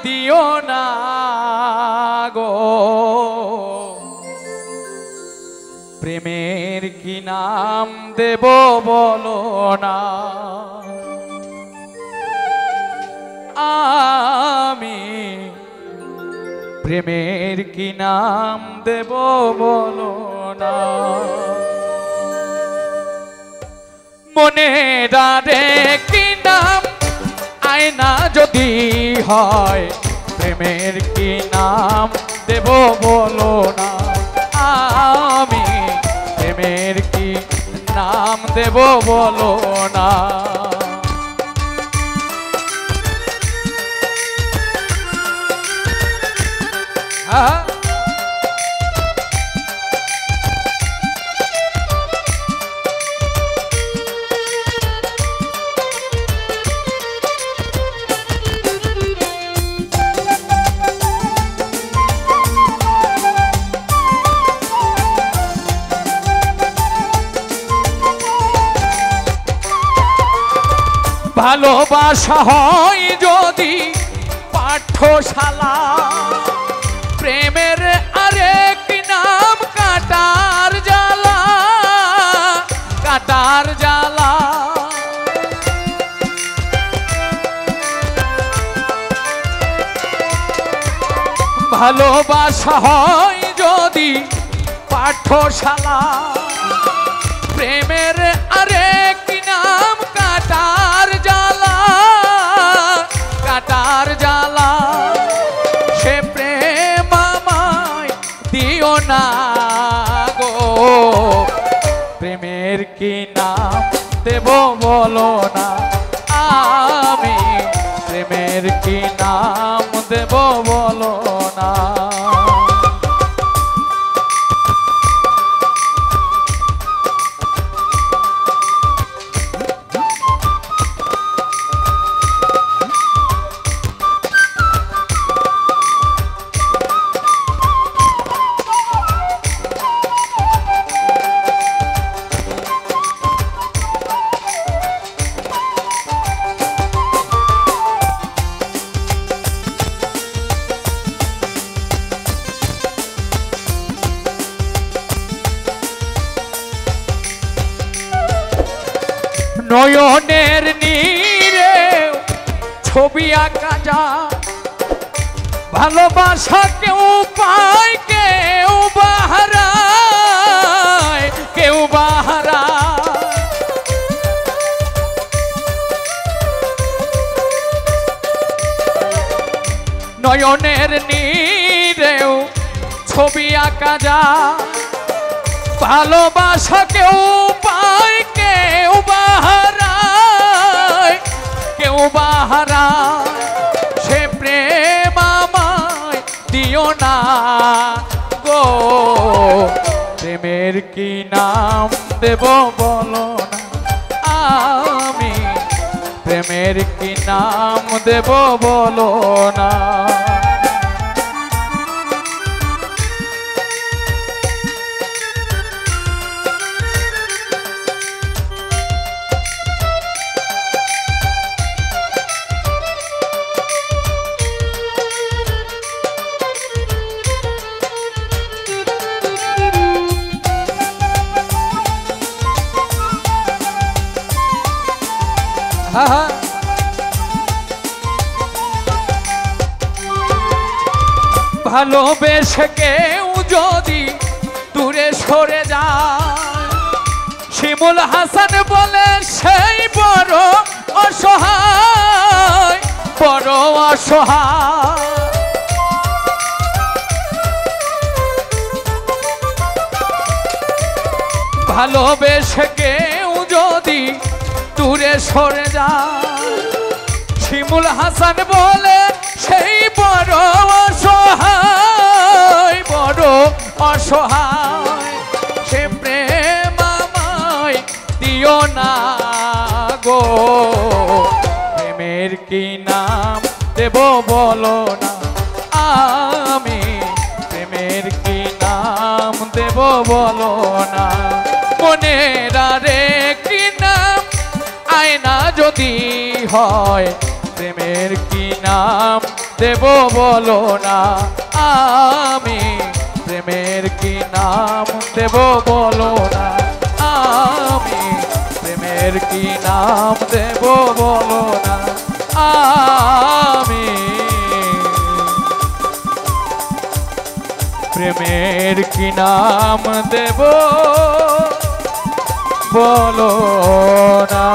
দিও না গো, প্রেমের কি নাম দেব বলো না। আমি প্রেমের কি নাম দেব বলো না। মনে ডারে কি নাম আয়না যদি হয়, প্রেমের কি নাম দেব বলো না। আমি প্রেমের কি নাম দেব বলো না। ভালোবাসা হয় যদি পাঠশালা, প্রেমের আরেক নাম কাটার জ্বালা, কাটার জ্বালা। ভালোবাসা হয় যদি পাঠশালা, প্রেমের আরেক নাম কাটার জ্বালা, কাটার জ্বালা। সে প্রেম আমায় দিও না গো, প্রেমের কি নাম দেব বলো না। আমি প্রেমের কি নাম দেব বলো না। নয়নের নীরে ছবি আঁকা যায়, ভালোবাসা কেউ পায় কেউ বাহারায়, কেউ বাহারায়। নয়নের নীরেও ছবি আঁকা যায়, ভালোবাসা কেউ পায় কেউ বাহারায়, কেউ বাহারায়। সে প্রেম আমায় দিও না গো, প্রেমের কি নাম দেব বলো না। আমি প্রেমের কি নাম দেব বলো না। ভালোবেসে কেউ যদি দূরে সরে যায়, শিমুল হাসান বলে সেই বড় অসহায়, বড় অসহায়। ভালোবেসে কেউ যদি দূরে সরে যায়, শিমুল হাসান বলে সেই বড় অসহায়, বড় অসহায়। সে প্রেম আমায় দিও না গো, প্রেমের কি নাম দেব বলো না। আমি প্রেমের কি নাম দেব বলো না। মনের আরেক নাম আয়না যদি হয়, প্রেমের কি নাম দেব বলো না আমি প্রেমের কি নাম দেব বলো না আমি প্রেমের কি নাম দেব বলো না আমি প্রেমের কি নাম দেব বলো না।